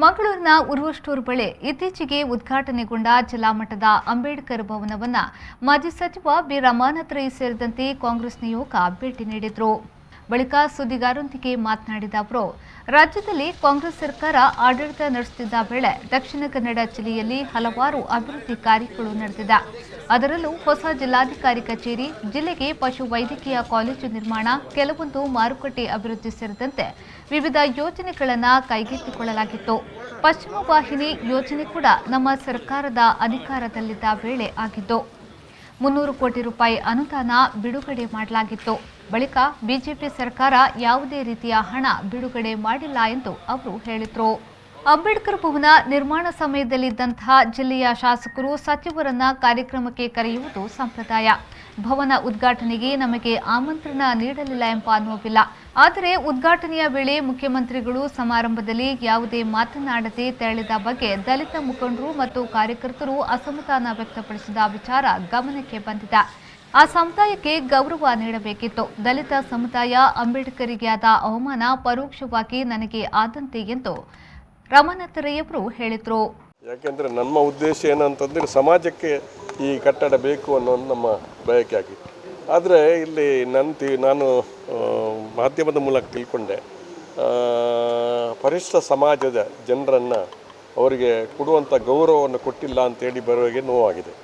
ಮಂಗಳೂರಿನ ಉರ್ವ ಸ್ಟೋರ್ ಬಳಿ ಇತ್ತೀಚೆಗೆ ಉದ್ಘಾಟನೆಗೊಂಡ ಜಿಲ್ಲಾಮಟ್ಟದ ಅಂಬೇಡ್ಕರ್ ಭವನವನ್ನು ಮಾಜಿ ಸಚಿವ ಬಿ ರಮಾನಾಥ್ ರೈ ಸೇರಿದಂತೆ ಕಾಂಗ್ರೆಸ್ ನಿಯೋಗ ಭೇಟಿ ನೀಡಿದರು. ಬಳಿಕ ಸುದ್ದಿಗಾರರೊಂದಿಗೆ ಮಾತನಾಡಿದ ಅವರು, ರಾಜ್ಯದಲ್ಲಿ ಕಾಂಗ್ರೆಸ್ ಸರ್ಕಾರ ಆಡಳಿತ ನಡೆಸುತ್ತಿದ್ದ ವೇಳೆ ದಕ್ಷಿಣ ಕನ್ನಡ ಜಿಲ್ಲೆಯಲ್ಲಿ ಹಲವಾರು ಅಭಿವೃದ್ಧಿ ಕಾರ್ಯಗಳು ನಡೆದಿದೆ. ಅದರಲ್ಲೂ ಹೊಸ ಜಿಲ್ಲಾಧಿಕಾರಿ ಕಚೇರಿ, ಜಿಲ್ಲೆಗೆ ಪಶು ವೈದ್ಯಕೀಯ ಕಾಲೇಜು ನಿರ್ಮಾಣ, ಕೆಲವೊಂದು ಮಾರುಕಟ್ಟೆ ಅಭಿವೃದ್ಧಿ ಸೇರಿದಂತೆ ವಿವಿಧ ಯೋಜನೆಗಳನ್ನು ಕೈಗೆತ್ತಿಕೊಳ್ಳಲಾಗಿತ್ತು. ಪಶ್ಚಿಮ ವಾಹಿನಿ ಯೋಜನೆ ಕೂಡ ನಮ್ಮ ಸರ್ಕಾರದ ಅಧಿಕಾರದಲ್ಲಿದ್ದ ವೇಳೆ ಆಗಿದ್ದು. 300 ಕೋಟಿ ರೂಪಾಯಿ ಅನುದಾನ ಬಿಡುಗಡೆ ಮಾಡಲಾಗಿತ್ತು. ಬಳಿಕ ಬಿಜೆಪಿ ಸರ್ಕಾರ ಯಾವುದೇ ರೀತಿಯ ಹಣ ಬಿಡುಗಡೆ ಮಾಡಿಲ್ಲ ಎಂದು ಅವರು ಹೇಳಿದರು. ಅಂಬೇಡ್ಕರ್ ಭವನ ನಿರ್ಮಾಣ ಸಮಯದಲ್ಲಿದ್ದಂತಹ ಜಿಲ್ಲೆಯ ಶಾಸಕರು ಸಚಿವರನ್ನ ಕಾರ್ಯಕ್ರಮಕ್ಕೆ ಕರೆಯುವುದು ಸಂಪ್ರದಾಯ. ಭವನ ಉದ್ಘಾಟನೆಗೆ ನಮಗೆ ಆಮಂತ್ರಣ ನೀಡಲಿಲ್ಲ ಎಂಬ ಅನುಭವವಿಲ್ಲ. ಆದರೆ ಉದ್ಘಾಟನೆಯ ವೇಳೆ ಮುಖ್ಯಮಂತ್ರಿಗಳು ಸಮಾರಂಭದಲ್ಲಿ ಯಾವುದೇ ಮಾತನಾಡದೆ ತೆರಳಿದ ಬಗ್ಗೆ ದಲಿತ ಮುಖಂಡರು ಮತ್ತು ಕಾರ್ಯಕರ್ತರು ಅಸಮಾಧಾನ ವ್ಯಕ್ತಪಡಿಸಿದ ವಿಚಾರ ಗಮನಕ್ಕೆ ಬಂದಿದೆ. ಆ ಸಮುದಾಯಕ್ಕೆ ಗೌರವ ನೀಡಬೇಕಿತ್ತು. ದಲಿತ ಸಮುದಾಯ ಅಂಬೇಡ್ಕರಿಗೆ ಆದ ಅವಮಾನ ಪರೋಕ್ಷವಾಗಿ ನನಗೆ ಆದಂತೆ ಎಂದು ರಮಾನಾಥ್ ರೈ ಅವರು ಹೇಳಿದರು. ಯಾಕೆಂದರೆ ನಮ್ಮ ಉದ್ದೇಶ ಏನಂತಂದರೆ ಸಮಾಜಕ್ಕೆ ಈ ಕಟ್ಟಡ ಬೇಕು ಅನ್ನೋದು ನಮ್ಮ ಬಯಕೆ ಆಗಿತ್ತು. ಆದರೆ ಇಲ್ಲಿ ನಾನು ಮಾಧ್ಯಮದ ಮೂಲಕ ತಿಳ್ಕೊಂಡೆ, ಪರಿಶಿಷ್ಟ ಸಮಾಜದ ಜನರನ್ನು ಅವರಿಗೆ ಕೊಡುವಂಥ ಗೌರವವನ್ನು ಕೊಟ್ಟಿಲ್ಲ ಅಂತೇಳಿ ಬರೋರಿಗೆ ನೋವಾಗಿದೆ.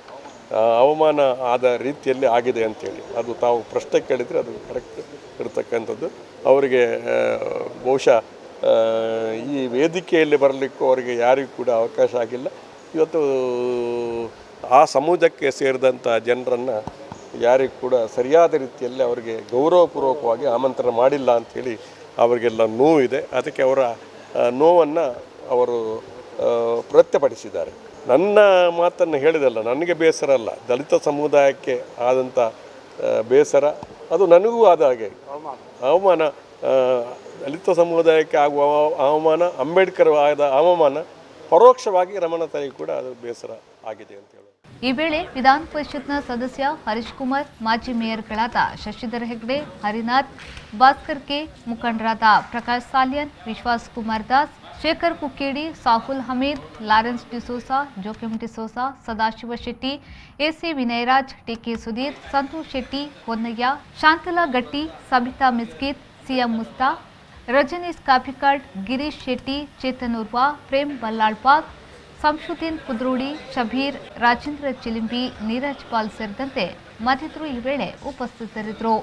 ಅವಮಾನ ಆದ ರೀತಿಯಲ್ಲಿ ಆಗಿದೆ ಅಂಥೇಳಿ ಅದು ತಾವು ಪ್ರಶ್ನೆ ಕೇಳಿದರೆ ಅದು ಕರೆಕ್ಟ್ ಇರತಕ್ಕಂಥದ್ದು. ಅವರಿಗೆ ಬಹುಶಃ ಈ ವೇದಿಕೆಯಲ್ಲಿ ಬರಲಿಕ್ಕೂ ಅವರಿಗೆ ಯಾರಿಗೂ ಕೂಡ ಅವಕಾಶ ಆಗಿಲ್ಲ. ಇವತ್ತು ಆ ಸಮುದಾಯಕ್ಕೆ ಸೇರಿದಂಥ ಜನರನ್ನು ಯಾರಿಗೂ ಕೂಡ ಸರಿಯಾದ ರೀತಿಯಲ್ಲಿ ಅವರಿಗೆ ಗೌರವಪೂರ್ವಕವಾಗಿ ಆಮಂತ್ರಣ ಮಾಡಿಲ್ಲ ಅಂಥೇಳಿ ಅವರಿಗೆಲ್ಲ ನೋವಿದೆ. ಅದಕ್ಕೆ ಅವರ ನೋವನ್ನು ಅವರು ವ್ಯಕ್ತಪಡಿಸಿದ್ದಾರೆ. ನನ್ನ ಮಾತನ್ನು ಹೇಳಿದಲ್ಲ, ನನಗೆ ಬೇಸರ ಅಲ್ಲ, ದಲಿತ ಸಮುದಾಯಕ್ಕೆ ಆದಂಥ ಬೇಸರ ಅದು ನನಗೂ ಆದ ಹಾಗೆ ಅವಮಾನ. ದಲಿತ ಸಮುದಾಯಕ್ಕೆ ಆಗುವ ಅವಮಾನ, ಅಂಬೇಡ್ಕರ್ ಆದ ಅವಮಾನ ಪರೋಕ್ಷವಾಗಿ ರಮಾನಾಥ್ ರೈ ಕೂಡ ಅದು ಬೇಸರ ಆಗಿದೆ ಅಂತ ಹೇಳೋದು. ಈ ವೇಳೆ ವಿಧಾನ ಪರಿಷತ್ನ ಸದಸ್ಯ ಹರೀಶ್ ಕುಮಾರ್, ಮಾಜಿ ಮೇಯರ್ಗಳಾದ ಶಶಿಧರ್ ಹೆಗ್ಡೆ, ಹರಿನಾಥ್, ಭಾಸ್ಕರ್ ಕೆ, ಮುಖಂಡರಾದ Prakash Salian, Vishwas Kumar Das, Shekhar Kukkedi, Sahul Hameed, Lawrence D'Souza, Joachim D'Souza, Sadashiva Shetty, AC Vinayraj, TK Sudhir, Santosh Shetty, Honnaiah, Shantala Gatti, Sabitha Miskith, CM Musta, Rajneesh Kapikad, Girish Shetty, Chetan Urwa, Prem Ballalbagh, Shamshuddin Kudroli, Shabbir, Rajendra Chilimbi, Neeraj Pal ಸೇರಿದಂತೆ ಮತ್ತಿತರರು ಈ ವೇಳೆ ಉಪಸ್ಥಿತರಿದ್ದರು.